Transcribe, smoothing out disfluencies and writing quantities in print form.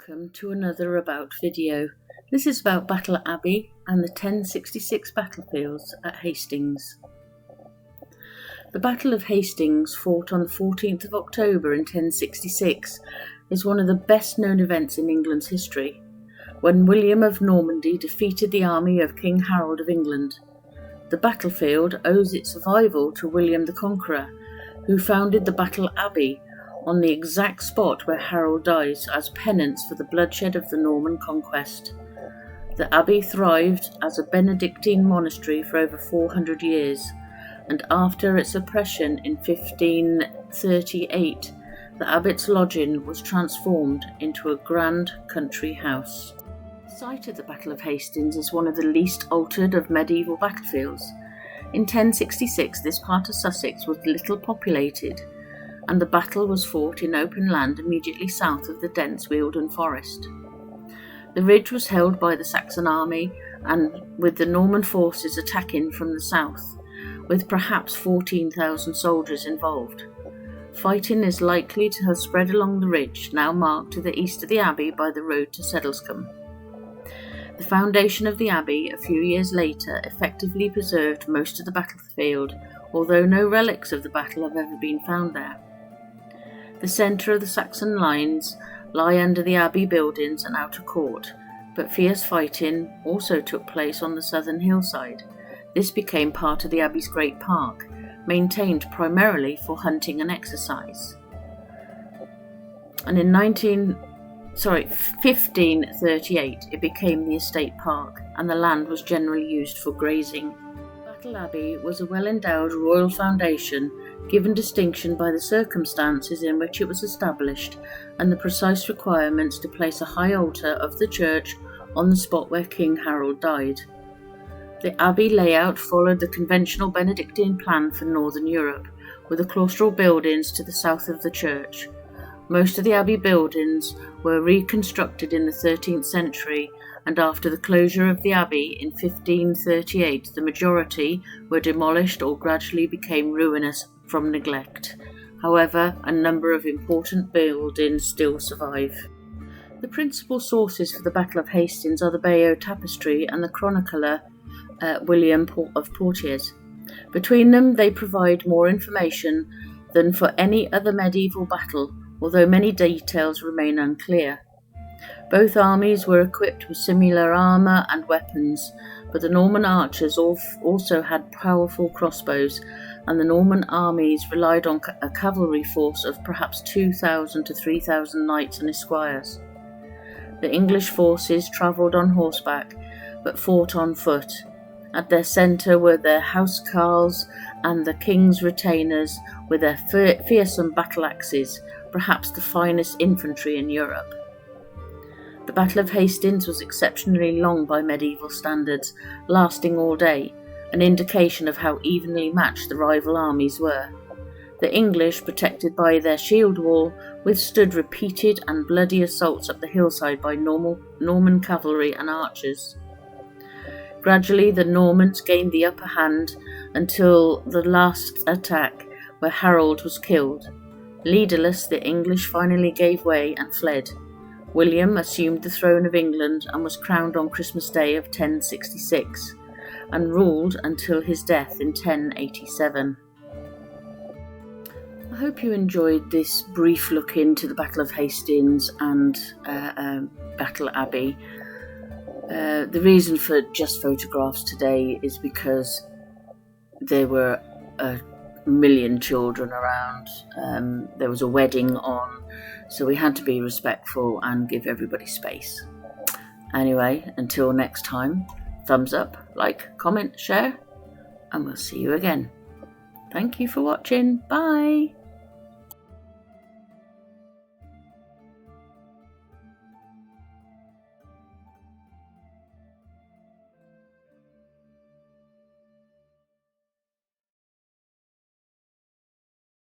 Welcome to another About video. This is about Battle at Abbey and the 1066 battlefields at Hastings. The Battle of Hastings, fought on the 14th of October in 1066, is one of the best known events in England's history, when William of Normandy defeated the army of King Harold of England. The battlefield owes its survival to William the Conqueror, who founded the Battle Abbey on the exact spot where Harold dies as penance for the bloodshed of the Norman conquest. The abbey thrived as a Benedictine monastery for over 400 years, and after its suppression in 1538, the abbot's lodging was transformed into a grand country house. The site of the Battle of Hastings is one of the least altered of medieval battlefields. In 1066, this part of Sussex was little populated, and the battle was fought in open land immediately south of the dense Wealden forest. The ridge was held by the Saxon army, and with the Norman forces attacking from the south, with perhaps 14,000 soldiers involved. Fighting is likely to have spread along the ridge now marked to the east of the abbey by the road to Sedlescombe. The foundation of the abbey a few years later effectively preserved most of the battlefield, although no relics of the battle have ever been found there. The centre of the Saxon lines lie under the abbey buildings and outer court, but fierce fighting also took place on the southern hillside. This became part of the abbey's great park, maintained primarily for hunting and exercise. And in 1538 it became the estate park, and the land was generally used for grazing. Battle Abbey was a well-endowed royal foundation, given distinction by the circumstances in which it was established and the precise requirements to place a high altar of the church on the spot where King Harold died. The abbey layout followed the conventional Benedictine plan for northern Europe, with the claustral buildings to the south of the church. Most of the abbey buildings were reconstructed in the 13th century, and after the closure of the abbey in 1538, the majority were demolished or gradually became ruinous from neglect. However, a number of important buildings still survive. The principal sources for the Battle of Hastings are the Bayeux Tapestry and the chronicler William of Poitiers. Between them, they provide more information than for any other medieval battle, although many details remain unclear. Both armies were equipped with similar armour and weapons, but the Norman archers also had powerful crossbows, and the Norman armies relied on a cavalry force of perhaps 2,000 to 3,000 knights and esquires. The English forces travelled on horseback, but fought on foot. At their centre were their housecarls and the king's retainers with their fearsome battle axes, perhaps the finest infantry in Europe. The Battle of Hastings was exceptionally long by medieval standards, lasting all day, an indication of how evenly matched the rival armies were. The English, protected by their shield wall, withstood repeated and bloody assaults up the hillside by Norman cavalry and archers. Gradually, the Normans gained the upper hand until the last attack, where Harold was killed. Leaderless, the English finally gave way and fled. William assumed the throne of England and was crowned on Christmas Day of 1066, and ruled until his death in 1087. I hope you enjoyed this brief look into the Battle of Hastings and Battle Abbey. The reason for just photographs today is because there were a million children around. There was a wedding on, so we had to be respectful and give everybody space. Anyway, until next time, thumbs up, like, comment, share, and we'll see you again. Thank you for watching. Bye.